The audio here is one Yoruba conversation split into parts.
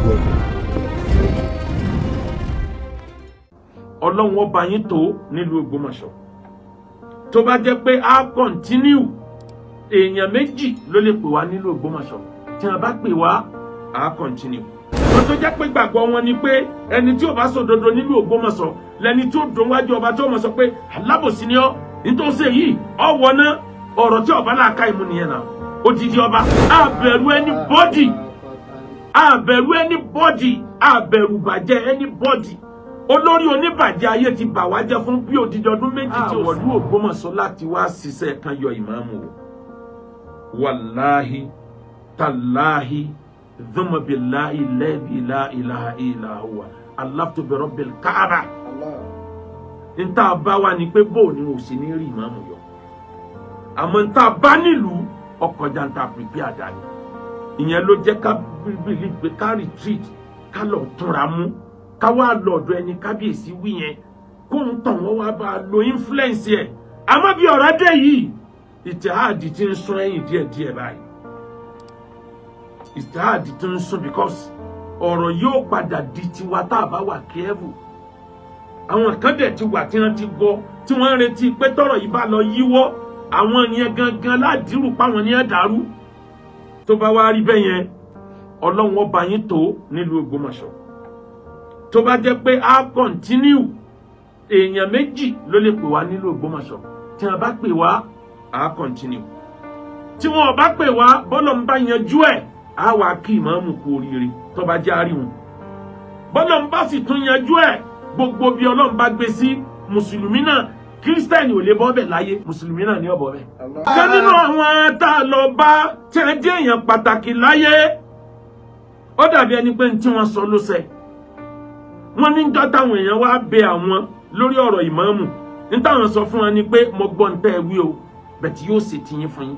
Networking. Ọlọ́run ọba yín tó nílùú Ògbómọ̀ṣọ́ tó bá jẹ́ pé a continue èèyàn méjì ló lè pè wá nílùú Ògbómọ̀ṣọ́ tí wọ́n bá pè wá a continue wọ́n tó jẹ́ pé gbàgbọ́ wọn ni pé ẹni tí ó bá sòdodo nílùú Ògbómọ̀ṣọ́ lẹni tí ó dùn wájú ọba tí ó mọ̀ sọ pé alábòsí ni ọ́ nítòsí èyí ọ̀wọ́ náà ọ̀rọ̀ tí ọba náà ká ìmú nìyẹn náà odidi ọba àbẹ̀rù anybody àbẹ̀rù bàjẹ́ anybody olórí oníbàjẹ́ ayé ti bà wá jẹ́ fún bí odidi ọdún méjì tí wọ̀lú Ògbómọ̀ṣọ́ láti wá ṣiṣẹ́ kan yọ ìmáàmù wàláhì tàláhì dhumbillahi la ilaha illa huwa alaftu bi rabbil Kaaba nta bá wà ní pé bó ni ó sì ní rí ìmáàmù yọ àmọ́ nta bá nílùú ọkọjá nta prepare dání ìyẹn ló jẹ́ ká believe pé ká retreat ká lọ túnra mú ká wá lọ́dọ̀ ẹni kábíyèsí wí yẹn kó ń tàn wọ́n wá bá lo influence ẹ̀ àmọ́ bí ọ̀rọ̀ dé yìí ìtìhádì ti ń sún ẹ̀yìn díẹ̀díẹ̀ báyìí ìtìhádì ti ń sún because ọ̀rọ̀ yóò padà di tiwa tá a bá wà careful àwọn kan dẹ̀ ti wà tí wọ́n ti gbọ́ tí wọ́n ń retí pé tọ́rọ̀ yìí bá lọ yíwọ́ àwọn yẹn gangan ládìrú páwọn ní ẹ̀dàrú tó bá wá rí bẹ́ẹ̀ yẹn Ọlọ́run ọba yín tó nílùú Ògbómọ̀ṣọ́ tó bá jẹ́ pé a continue èèyàn méjì ló lè pè wá nílùú Ògbómọ̀ṣọ́ tí wọ́n bá pè wá a continue tí wọ́n bá pè wá bọ́lọ̀ ń bá yanjú ẹ̀ á wà kí ìmáàmù kú oríire tó bá jẹ́ àríwọ̀n bọ́lọ̀ ń bá sì tún yanjú ẹ̀ gbogbo bí Ọlọ́run bá gbé sí mùsùlùmí náà kírísítẹ́nì ò lè bọ́ bẹ̀ láyé mùsùlùmí náà ní ọ̀bọ̀ bẹ̀. kan nínú àwọn tá a lọ bá tí wọ́n jẹ́ èèyàn pàtàkì láyé ó dàbí ẹni pé tí wọ́n sọ ló ṣẹ wọ́n ní jọ́ táwọn èèyàn wá bẹ àwọn lórí ọ̀rọ̀ ìmáàmù ní táwọn sọ fún wọn ni pé mo gbọ́ ń tẹ́ ẹ wí o bẹ̀tí yóò sì tiyín fún yín.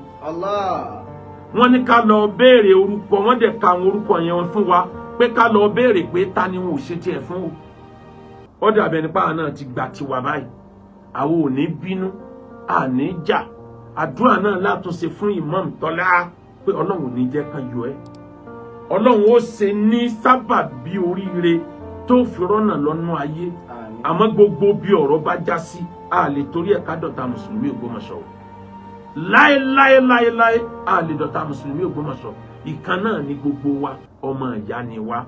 wọ́n ní ká lọ béèrè orúkọ wọ́n dẹ̀ ka àwọn orúkọ yẹn fún wa pé ká lọ béèrè pé ta ni wọn ò ṣe tiẹ̀ fún o. ó dàbí ẹni páwọn náà ti gbà tiwa báyìí àwọn ò ní bínú àní jà àdúrà náà látúnṣe fún Imam Tọ́lá pé Ọlọ́run ò ní jẹ́ kan yọ ẹ́ Ọlọ́run ó ṣe ní sábàbí oríire tó fi rọ́nà lọ́nà ayé àmọ́ gbogbo bí ọ̀rọ̀ bá já sí a lè torí ẹ̀ ká dọ̀tá mùsùlùmí Ògbómọ̀ṣọ́ láéláé a lè dọ̀tá mùsùlùmí Ògbómọ̀ṣọ́ ìkan náà ni gbogbo wa ọmọ ìyá ni wa.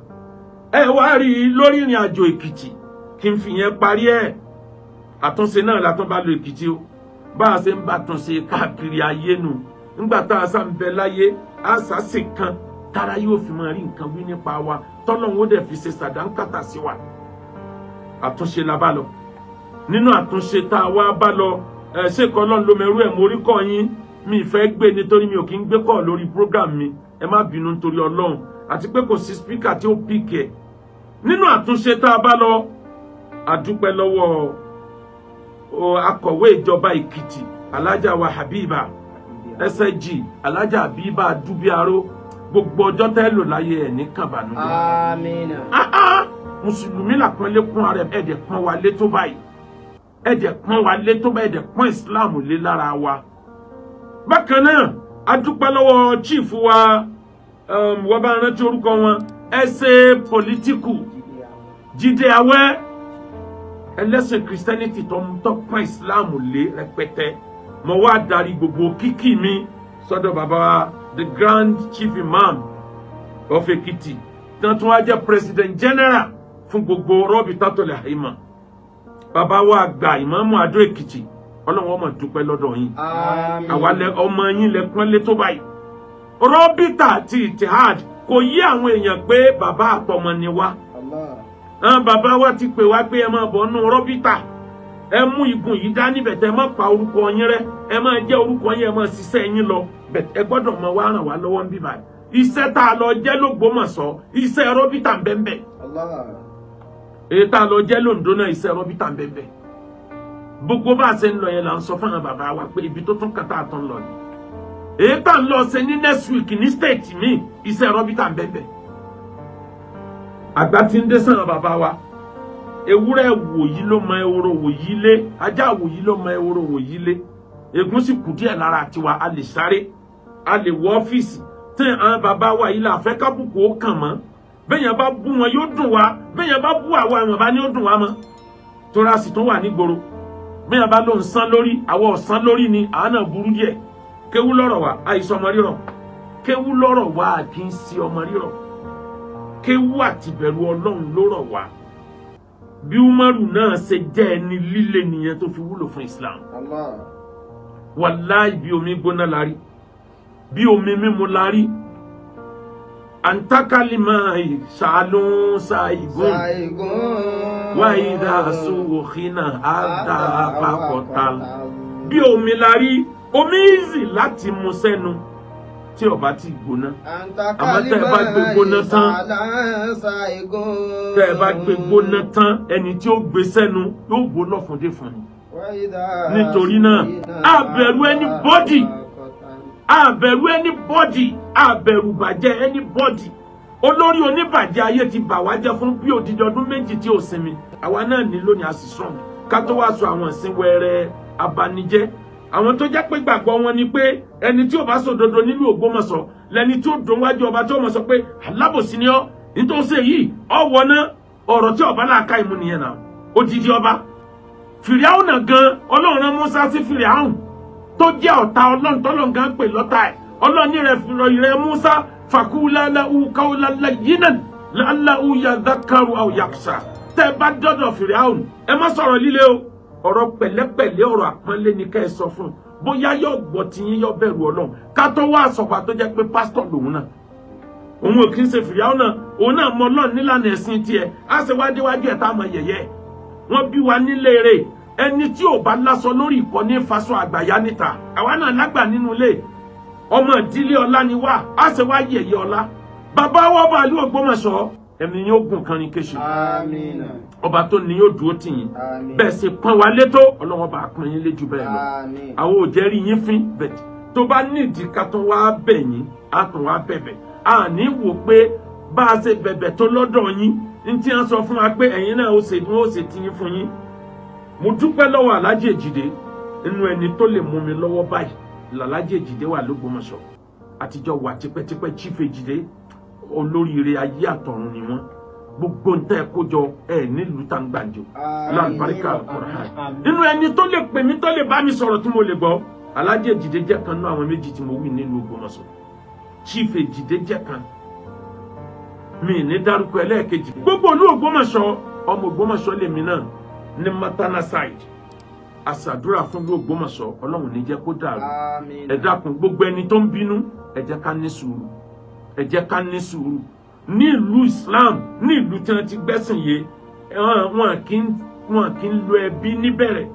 ẹ wá rí i lórí ìrìn àjò Èkìtì kí n fi yẹn parí ẹ̀ àtúnṣe náà látún bá lo Èkìtì o bá a ṣe ń bá túnṣe káàkiri ayé nù nígbà tá a sá ń bẹ láyé a sá sì kan tára yóò fi máa rí nǹkan wí nípa wa tọ́lọ́run ó dẹ̀ fi ṣe sàdánkátà sí wa àtúnṣe la bá lọ nínú àtúnṣe tá a wá bá lọ ṣé kọ́ lọ́n lómẹ́rú ẹ̀ mórí kọ́ yín mi ìfẹ́ gbé nítorí mi ò kí ń gbé kọ́ lórí program mi ẹ má bínú nítorí Ọlọ́run àti pé kò sí spíkà tí ó pìkì ẹ̀ nínú àtúnṣe tá a bá lọ àdúpẹ́ lọ́wọ́ akọ̀wé ìjọba Èkìtì alájà wa Habiba SSG alájà Habiba Dúbíaró gbogbo ọjọ́ tẹ́ lò láyé ẹ̀ ní kàbánújẹ́. Àmín. Mùsùlùmí làpọ́nlé kún ara ẹ̀dẹ̀ pọ́n wa lé tó báyìí ẹ̀dẹ̀ pọ́n wa lé tó báyìí ẹ̀dẹ̀ pọ́n ìsìláàmù lé lára wa. bákan náà adúpẹ́ lọ́wọ́ chief wa wọ́n bá rántí orúkọ wọn ẹsẹ̀ pọlitíkù Jídé Awẹ́ ẹlẹ́sìn Christianity tó pọ́n ìsìláàmù lé rẹpẹtẹ mo wá darí gbogbo kíkì mi sọ́dọ̀ bàbá wa the Grand Chief Imam of Ekiti tí wọ́n tún wá jẹ́ President General fún gbogbo Rabitatul Aima bàbá wa gba Ìmáàmù Adó Èkìtì Ọlọ́run ọmọ dúpẹ́ lọ́dọ̀ yín àwa ọmọ yín lẹ pọ́nlé tó báyìí Rabita àti Ittihad kò yí àwọn èèyàn pé bàbá àtọmọ ni wá bàbá wa ti pè wá pé ẹ máa bọ̀ nù Rabita ẹ mú igun yìí dá níbẹ̀ tẹ́ ẹ má pa orúkọ yín rẹ́ ẹ máa jẹ́ orúkọ yín ẹ máa ṣiṣẹ́ yín lọ ẹ gbọ́dọ̀ máa wá ràn wá lọ́wọ́ ń bí báyìí iṣẹ́ tá a lọ jẹ́ l'Ógbómọ̀ṣọ́ iṣẹ́ Rabita ń bẹ́ẹ̀ èyí tá a lọ jẹ́ l'Oǹdó náà iṣẹ́ Rabita ń bẹ́ẹ̀ gbogbo bá a ṣe ń lọ yẹn là ń sọ fún àwọn bàbá wa pé ibi tó tún kàtà àtún lọ ni èyí tá a lọ ṣe ní next week ní state mi iṣẹ́ Rabita ń bẹ́ẹ̀ àgbà tí ń dé sàn bàbá wa ewúrẹ́ wòyí ló mọ ehoro wòyí lé ajá wòyí ló mọ ehoro wòyí lé egun sì kù díẹ̀ lára tiwa a lè sáré a lè wọ ọ́fíìsì tí àwọn bàbá wa yìí là fẹ́ kábùkù ó kàn mọ́ bẹ́yàn bá bú wọn yóò dùn wá bẹ́yàn bá bú àwa àwọn bá ní ó dùn wá mọ́ torí a sì tún wà nígboro bẹ́yàn bá ló ń san lórí àwọn ọ̀sán lórí ni àwọn náà burú díẹ̀ kéwú lọ́rọ̀ wá àìsàn ọmọ rírọ̀ kéwú lọ́rọ̀ wá kì í sí ọmọ rírọ̀ kéwú àti bẹ̀rù Ọlọ́run ló rọ̀ wá bí Umaru náà ṣe jẹ́ ẹni líle nìyẹn tó fi wúlò fún Islam wàláì bí omi gbóná la rí bí omi mímu la rí antakalima ṣàlùn ṣàìgùn wáyídà sùwòkínà àdá àpapọ̀tà bí omi la rí omi easy láti mu sẹ́nu tí ó bá ti gbóná àmọ́ tẹ́ ẹ bá gbé gbóná tán tẹ́ ẹ bá gbé gbóná tán ẹni tí ó gbé sẹ́nu yóò gbóná fúndé fún ni nítorí náà àbẹ̀rù anybody àbẹ̀rù anybody àbẹ̀rù bàjẹ́ anybody olórí oníbàjẹ́ ayé ti bà wá jẹ́ fún bí odidi ọdún méjì tí ò sinmi àwa náà ní lónìí àsì strong ká tó wá sọ àwọn ìsìn wẹrẹ abanijẹ́ àwọn tó jẹ́ pé gbàgbọ́ wọn ni pé ẹni tí ò bá sòdodo nílùú Ògbómọ̀ṣọ́ lẹni tí ó dùn wájú ọba tí ó mọ̀ sọ pé alábòsí ni ọ́ nítorí ṣe yìí ọwọ́ náà ọ̀rọ̀ tí ọba láàká ìmú nìyẹn náà odidi ọba Fìrìáhùn náà gan Ọlọ́run rán Mùsá sí Fìrìáhùn tó jẹ́ ọ̀tá Ọlọ́run tọ́lọ́run gan pè lọ́tá ẹ̀ Ọlọ́run ní rẹ̀ Mùsá faqula lahu qawlan layyinan la'allahu yadhakkaru aw yakhsha tẹ́ bá dọ́dọ̀ Fìrìáhùn ẹ má sọ̀rọ̀ líle o ọ̀rọ̀ pẹ̀lẹ́pẹ̀lẹ́ ọ̀rọ̀ àpọ́nlé ni ká ẹ sọ fún bóyá yóò gbọ́ tí yín yóò bẹ̀rù Ọlọ́run ká tó wá àsọ̀pá tó jẹ́ pé pásítọ̀ lòun náà òun ò kí ń ṣe Fìrìáhùn náà òun náà mọ Ọlọ́run nílànà ẹ̀sìn tiẹ̀ á ṣe wá déwájú ẹ̀ tá a mọ yẹ̀yẹ́ wọ́n bí wa nílé rẹ̀ ẹni tí ò bá lásọ lórí ìkọ́ ní faṣọ àgbàyá níta àwa náà lágbà nínú ilé ọmọ ìdílé ọlá ni wá á ṣe wá yẹ̀yẹ́ ọlá bàbá wọ́n bá ìlú Ògbómọ̀ṣọ́ ẹ̀mí yóò gùn kan ní kéṣe ọba tó ní yóò dúró tì yín bẹ́ẹ̀ ṣe pọ́n wa létó Ọlọ́run bá pọ́n yín léjú bẹ́ẹ̀ lọ àwọn ò jẹ́rìí yín fín bẹ́ẹ̀ tó bá nídìí ká tó wá bẹ̀ yín á tún wá bẹ̀bẹ̀ àní wò pé bá a ṣe bẹ̀bẹ̀ tó lọ́dọ̀ yín ní tí wọ́n sọ fún wa pé ẹ̀yin náà ó ṣe ti yín fún yín mo dúpẹ́ lọ́wọ́ Alhaji Ejide inú ẹni tó lè mú mi lọ́wọ́ báyìí l'Alhaji Ejide wà l'Ógbómọ̀ṣọ́ àtijọ́ wà tipẹ́tipẹ́ Chief Ejide olóríire ayé àtọ̀run ni wọ́n gbogbo ń tẹ́ ẹ kójọ ẹ nílùú tàǹgbàjò lálùbáríkà Al-Qur'an inú ẹni tó lè pè mí tó lè bá mi sọ̀rọ̀ tí mo lè gbọ́ Alhaji Ejide jẹ́ kan náà àwọn méjì tí mo wí nílùú Ògbómọ̀ṣọ́ Chief Ejide jẹ́ kan mi ní dárúkọ ẹlẹ́ẹ̀kejì gbogbo olú Ògbómọ̀ṣọ́ ọmọ Ògbómọ̀ṣọ́ lèmi náà ní matana side àṣàdúrà fún ìlú Ògbómọ̀ṣọ́ Ọlọ́run ní jẹ́ kó dàrú ẹ dákun gbogbo ẹni tó ń bínú ẹ jẹ́ ká ní sùúrù ẹ jẹ́ ká ní sùúrù ní ìlú Islam ní ìlú tí wọ́n ti gbẹ́sìn yé wọn kì í lo ẹbí níbẹ̀rẹ̀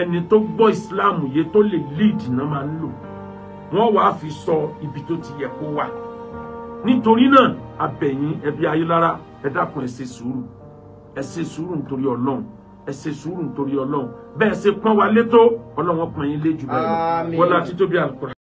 ẹni tó gbọ́ Islam yé tó lè lead náà máa ń lò wọ́n wàá fi sọ ibi tó ti yẹ kó wà nítorí náà abẹ̀yìn ẹbí Ayélára ẹ dákun ẹ ṣe sùúrù ẹ ṣe sùúrù nítorí Ọlọ́run ẹ ṣe sùúrù nítorí Ọlọ́run bẹ́ẹ̀ ṣe pọ́n wa létó Ọlọ́run pọ́n yín lé jù bẹ́ẹ̀ lọ wọ́n láti tóbi Al-Qur'an.